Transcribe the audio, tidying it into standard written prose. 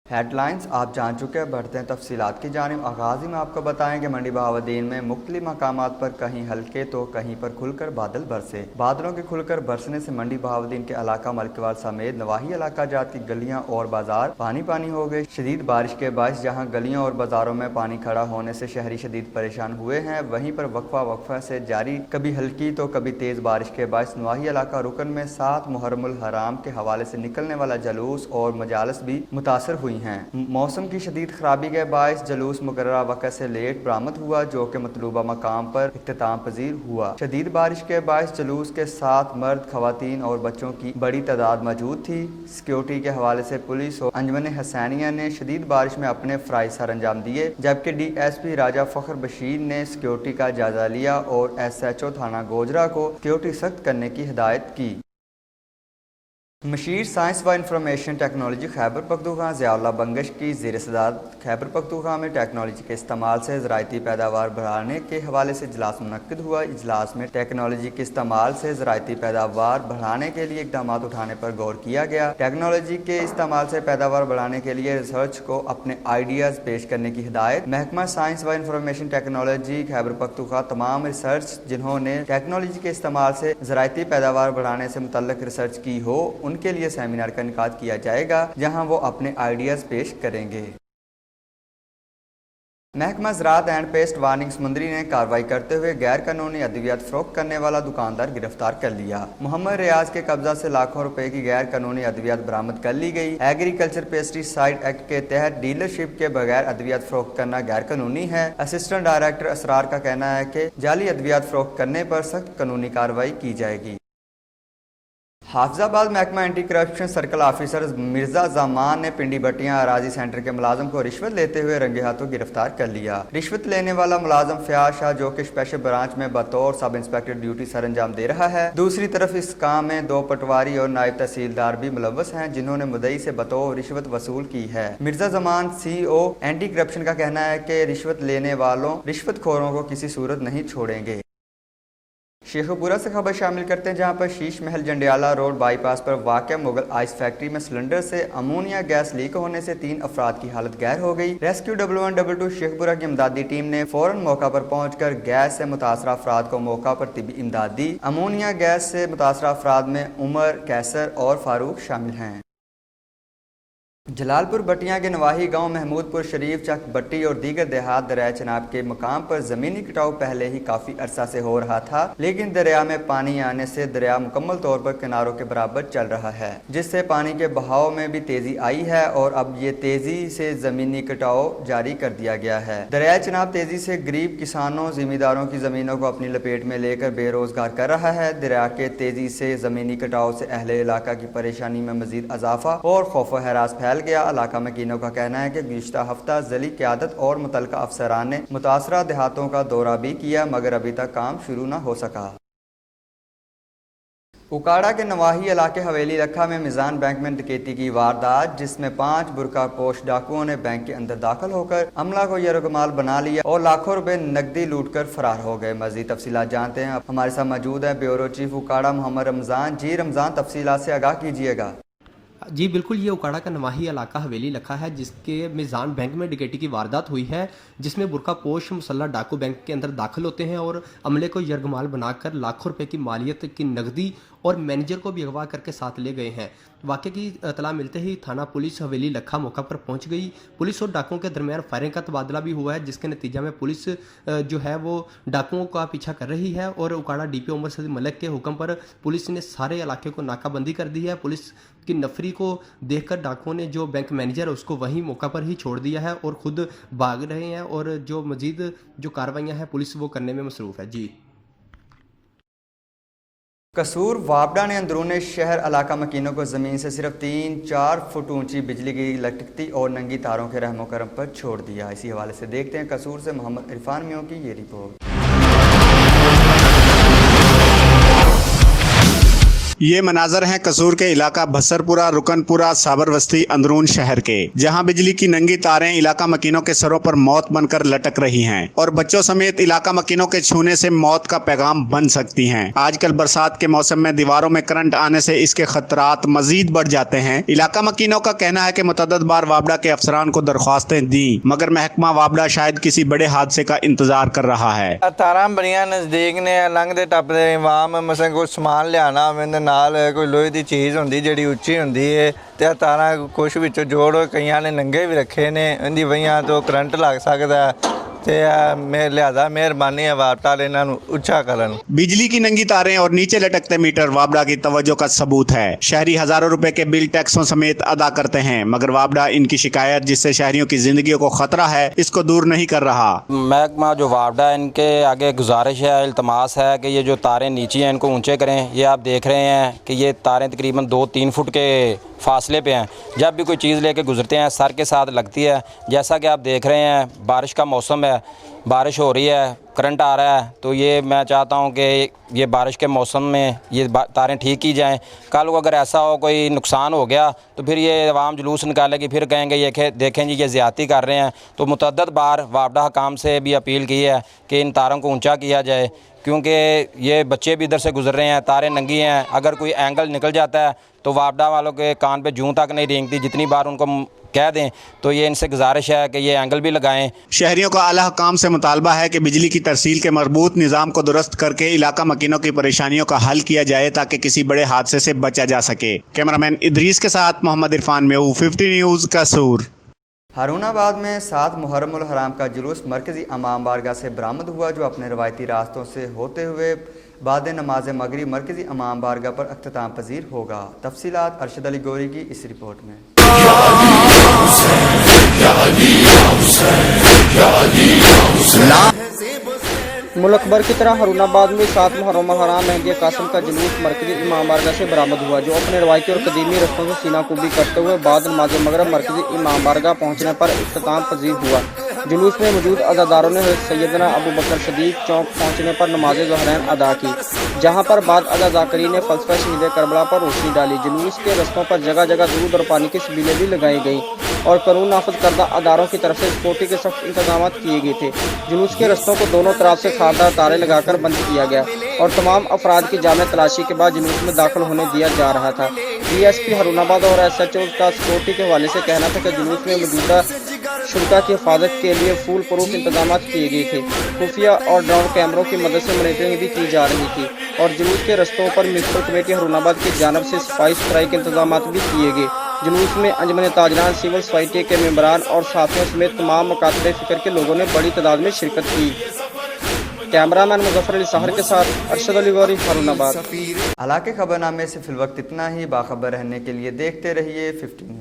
Headlines आप जान चुके हैं, बढ़ते हैं तफसीलात की जानिब। आगाज़ी में आपको बताएं कि मंडी बहाउद्दीन में मुख्तलिफ मकामात पर कहीं हल्के तो कहीं पर खुलकर बादल बरसे। बादलों के खुलकर बरसने से मंडी बहाउद्दीन के इलाका मलकवाल समेत नवाही इलाका जात की गलियां और बाजार पानी पानी हो गए। शदीद बारिश के बायस जहां गलियों और बाजारों में पानी खड़ा होने से शहरी शदीद परेशान हुए हैं, वहीं पर वक्फा से जारी कभी हल्की तो कभी तेज़ बारिश के बायस नवाही इलाका रुकन में 7 मुहर्रमुल हराम के हवाले से निकलने वाला जलूस और मजालस भी मुतासर हुई हैं। मौसम की शदीद खराबी के बायस जलूस मुकर्ररा वक़्त से लेट बरामद हुआ, जो कि मतलूबा मकाम पर इख्तिताम पजीर हुआ। शदीद बारिश के बायस जलूस के 7 मर्द, खवातीन और बच्चों की बड़ी तादाद मौजूद थी। सिक्योरिटी के हवाले से पुलिस और अंजुमन हसैनिया ने शदीद बारिश में अपने फ़राइज़ सर अंजाम दिए, जबकि DSP राजा फ़ख्र बशीर ने सिक्योरिटी का जायजा लिया और SHO थाना गोजरा को सिक्योरिटी सख्त करने की हिदायत की। मशीर साइंस व इंफॉर्मेशन टेक्नोलॉजी खैबर पख्तूनख्वा ज़ियाउल्लाह बंगश की ज़ेर सदारत खैबर पख्तूनख्वा में टेक्नोलॉजी के इस्तेमाल से ज़राइती पैदावार बढ़ाने के हवाले से इजलास मुनक्किद हुआ। इजलास में टेक्नोलॉजी के इस्तेमाल से ज़राइती पैदावार बढ़ाने के लिए इक़दाम उठाने पर गौर किया गया। टेक्नोलॉजी के इस्तेमाल से पैदावार बढ़ाने के लिए रिसर्च को अपने आइडियाज़ पेश करने की हिदायत। महकमा साइंस व इंफॉर्मेशन टेक्नोलॉजी खैबर पख्तूनख्वा तमाम रिसर्च जिन्होंने टेक्नोलॉजी के इस्तेमाल से ज़राइती पैदावार बढ़ाने से मुतल्लिक़ रिसर्च की हो, उनके लिए सेमिनार का इनेकाद किया जाएगा, जहां वो अपने आइडियाज़ पेश करेंगे। महकमा ज़राअत एंड पेस्ट वार्निंग समुंदरी ने कार्रवाई करते हुए गैर कानूनी अद्वियात फ़रोख्त करने वाला दुकानदार गिरफ्तार कर लिया। मोहम्मद रियाज के कब्जा से लाखों रुपए की गैर कानूनी अद्वियात बरामद कर ली गई। एग्रीकल्चर पेस्टिसाइड एक्ट के तहत डीलरशिप के बगैर अद्वियात फ़रोख्त करना गैर कानूनी है। असिस्टेंट डायरेक्टर असरार का कहना है कि जाली अद्वियात फ़रोख्त करने पर सख्त कानूनी कार्रवाई की जाएगी। हाफिजाबाद महकमा anti corruption circle officer Mirza Zaman ने पिंडी भट्टियां अराजी सेंटर के मुलाजम को रिश्वत लेते हुए रंगे हाथों गिरफ्तार कर लिया। रिश्वत लेने वाला मुलाजम फयाज शाह, जो कि स्पेशल ब्रांच में बतौर सब इंस्पेक्टर ड्यूटी सर अंजाम दे रहा है। दूसरी तरफ इस काम में 2 पटवारी और नायब तहसीलदार भी मुलव्वस हैं, जिन्होंने मुद्दई से बतौर रिश्वत वसूल की है। Mirza Zaman CEO anti corruption का कहना है कि रिश्वत लेने वालों रिश्वतखोरों को किसी सूरत नहीं छोड़ेंगे। शेखपुरा से खबर शामिल करते हैं, जहां पर शीश महल जंडियाला रोड बाईपास पर वाक़या मुगल आइस फैक्ट्री में सिलेंडर से अमोनिया गैस लीक होने से 3 अफराद की हालत गैर हो गई। रेस्क्यू 1122 शेखपुरा की इमदादी टीम ने फौरन मौका पर पहुंचकर गैस से मुतासरा अफराद को मौका पर तिब्बी इमदाद दी। अमोनिया गैस से मुतासरा अफराद में उमर, कैसर और फारूक शामिल हैं। जलालपुर बट्टियां के नवाही गांव महमूदपुर शरीफ चक बट्टी और दीगर देहात दरिया चनाब के मकाम पर ज़मीनी कटाव पहले ही काफ़ी अरसा से हो रहा था, लेकिन दरिया में पानी आने से दरिया मुकम्मल तौर पर किनारों के बराबर चल रहा है, जिससे पानी के बहाव में भी तेज़ी आई है और अब ये तेज़ी से ज़मीनी कटाव जारी कर दिया गया है। दरिया चनाब तेज़ी से गरीब किसानों ज़मींदारों की ज़मीनों को अपनी लपेट में लेकर बेरोज़गार कर रहा है। दरिया के तेज़ी से ज़मीनी कटाव से अहले इलाका की परेशानी में मज़ीद इजाफा और खौफ व हरास फैल गया। इलाका मकीनों का कहना है कि गुज़िश्ता हफ्ता ज़ली क़यादत और मुतल्लिका अफसरान ने मुतासरा देहातों का दौरा भी किया, मगर अभी तक काम शुरू न हो सका। उकाड़ा के नवाही इलाके हवेली लखा में मिज़ान बैंक में डकैती की वारदात, जिसमें 5 बुरका पोश डाकुओं ने बैंक के अंदर दाखिल होकर अमला को यरगमाल बना लिया और लाखों रुपए नकदी लूट कर फरार हो गए। मज़ीद तफसीलात जानते हैं, हमारे साथ मौजूद है ब्यूरो चीफ उकाड़ा मोहम्मद रमज़ान। जी रमज़ान, तफसीलात से आगाह कीजिएगा। जी बिल्कुल, ये उकाड़ा का नवाही इलाका हवेली लखा है, जिसके मिज़ान बैंक में डकैती की वारदात हुई है, जिसमें बुरका पोश मुसल्लह डाकू बैंक के अंदर दाखिल होते हैं और अमले को यरगमाल बनाकर लाखों रुपए की मालियत की नकदी और मैनेजर को भी अगवा करके साथ ले गए हैं। वाक़े की इतला मिलते ही थाना पुलिस हवेली लखा मौका पर पहुंच गई। पुलिस और डाकुओं के दरमियान फायरिंग का तबादला भी हुआ है, जिसके नतीजा में पुलिस जो है वो डाकुओं का पीछा कर रही है और उकाड़ा DPO उमर सदी मलिक के हुक्म पर पुलिस ने सारे इलाके को नाकाबंदी कर दी है। पुलिस की नफरी को देखकर डाकुओं ने जो बैंक मैनेजर है उसको वहीं मौका पर ही छोड़ दिया है और ख़ुद भाग रहे हैं और जो मज़ीद जो कार्रवाइयाँ हैं पुलिस वो करने में मसरूफ़ है। जी कसूर वापडा ने अंदरूनी शहर इलाका मकीनों को ज़मीन से सिर्फ 3-4 फुट ऊंची बिजली की लटकती और नंगी तारों के रहमो करम पर छोड़ दिया। इसी हवाले से देखते हैं कसूर से मोहम्मद इरफान मियों की ये रिपोर्ट। ये मनाजर हैं कसूर के इलाका भसरपुरा, रुकनपुरा, साबर बस्ती अंदरून शहर के, जहां बिजली की नंगी तारें इलाका मकीनों के सरों पर मौत बनकर लटक रही हैं और बच्चों समेत इलाका मकीनों के छूने से मौत का पैगाम बन सकती हैं। आजकल बरसात के मौसम में दीवारों में करंट आने से इसके खतरात मजीद बढ़ जाते हैं। इलाका मकीनों का कहना है कि मुतअद्दिद बार वाबडा के अफसरान को दरख्वास्तें दी, मगर महकमा वाबडा शायद किसी बड़े हादसे का इंतजार कर रहा है। ਤਾਰਾਂ ਬੜੀਆਂ ਨਜ਼ਦੀਕ ਨੇ, ਲੰਘਦੇ ਟੱਪਦੇ ਆਵਾਮ ਮਸਾਂ ਕੋਈ ਸਮਾਨ ਲਿਆਉਣਾ ਹੋਵੇ ਤੇ ਨਾਲ ਕੋਈ ਲੋਹੇ ਦੀ ਚੀਜ਼ ਹੁੰਦੀ ਜਿਹੜੀ ਉੱਚੀ ਹੁੰਦੀ ਹੈ ਤੇ ਤਾਰਾਂ ਕੁਛ ਵਿੱਚੋਂ ਜੋੜ ਕਈਆਂ ਨੇ ਨੰਗੇ ਵੀ ਰੱਖੇ ਨੇ, ਇਹਦੀ ਵਈਆਂ ਤੋਂ ਕਰੰਟ ਲੱਗ ਸਕਦਾ ਤੇ ਮੈਂ ਲਿਆਦਾ ਮਿਹਰਬਾਨੀ ਹੈ ਵਾਪਟਾ ਇਹਨਾਂ ਨੂੰ ਉੱਚਾ ਕਰਨ। बिजली की नंगी तारें और नीचे लटकते मीटर वाबडा की तवज्जो का सबूत है। शहरी हजारों रुपए के बिल टैक्सों समेत अदा करते हैं, मगर वाबडा इनकी शिकायत जिससे शहरियों की जिंदगी को खतरा है इसको दूर नहीं कर रहा। महकमा जो वाबडा है इनके आगे गुजारिश है, इल्तमास है कि ये जो तारें नीची हैं इनको ऊंचे करें। ये आप देख रहे हैं कि ये तारें तकरीबन 2-3 फुट के फासले पे हैं। जब भी कोई चीज़ लेके गुजरते हैं सर के साथ लगती है। जैसा कि आप देख रहे हैं बारिश का मौसम है, बारिश हो रही है, करंट आ रहा है, तो ये मैं चाहता हूँ कि ये बारिश के मौसम में ये तारें ठीक की जाएं। कल को अगर ऐसा हो कोई नुकसान हो गया तो फिर ये अवाम जुलूस निकालेगी, फिर कहेंगे ये देखें जी ये ज़्यादती कर रहे हैं। तो मुतअद्दिद बार वाबडा हकाम से भी अपील की है कि इन तारों को ऊंचा किया जाए, क्योंकि ये बच्चे भी इधर से गुजर रहे हैं, तारें नंगी हैं। अगर कोई एंगल निकल जाता है तो वाबडा वालों के कान पे जूं तक नहीं रेंगती। जितनी बार उनको कह दें तो ये इनसे गुजारिश है कि ये एंगल भी लगाएं। शहरियों का आला हुकाम से मुतालबा है कि बिजली की तरसील के मरबूत निज़ाम को दुरुस्त करके इलाका मकीनों की परेशानियों का हल किया जाए ताकि किसी बड़े हादसे से बचा जा सके। कैमरामैन इदरीस के साथ मोहम्मद इरफान मेहू, 50 न्यूज़ कसूर। हारूनाबाद में 7 मुहर्रमुल हराम का जुलूस मरकज़ी इमाम बारगाह से बरामद हुआ, जो अपने रवायती रास्तों से होते हुए बाद नमाज मगरिब मरकज़ी इमाम बारगाह पर अख्ताम पजीर होगा। तफसीलात अरशद अली गोरी की इस रिपोर्ट में। मुल्क भर की तरह हारूनाबाद में 7 मुहर्रम हराम मेहंदी कासिम का जुलूस मरकज़ी इमाम बारगाह से बरामद हुआ, जो अपने रवायती और कदीमी रस्तों से सीना कुबी करते हुए बाद नमाज मगरिब मरकज़ी इमाम बारगाह पहुँचने पर इख्तिताम पजीर हुआ। जुलूस में मौजूद अज़ादारों ने सैयदना अबू बकर सदीक चौक पहुँचने पर नमाज ज़हरैन अदा की, जहाँ पर बाद अदा ज़ाकरीन ने फ़लसफ़ा शहीद करबला पर रोशनी डाली। जुलूस के रस्तों पर जगह जगह दूध और पानी की सबिलें भी लगाई गईं और कानून नाफिज करदा अदारों की तरफ से सिक्योरिटी के सख्त इंतजाम किए गए थे। जुलूस के रस्तों को दोनों तरफ से खारदार तारे लगाकर बंद किया गया और तमाम अफराद की जामे तलाशी के बाद जुलूस में दाखिल होने दिया जा रहा था। DSP हारूनाबाद और SHO का सिक्योरिटी के हवाले से कहना था कि जुलूस में मौजूदा शुल्का की हिफाजत के लिए फुल प्रूफ इंतजाम किए गए थे। खुफिया और ड्रोन कैमरों की मदद से मॉनिटरिंग भी की जा रही थी और जुलूस के रस्तों पर म्युनिसिपल कमेटी हारूनाबाद की जानब से सफाई सुथराई के इंतजाम भी किए गए। जुलूस में अंजमन ताजरान, सिविल सोसाइटी के मेंबरान और साथियों समेत तमाम मकातब फ़िक्र के लोगों ने बड़ी तादाद में शिरकत की। कैमरामैन मुजफ्फर अली साहर के साथ अरशद अली गौरी, हारूनाबाद। हालांकि खबरनामे से फिलवक्त इतना ही। बाखबर रहने के लिए देखते रहिए 50 न्यूज़।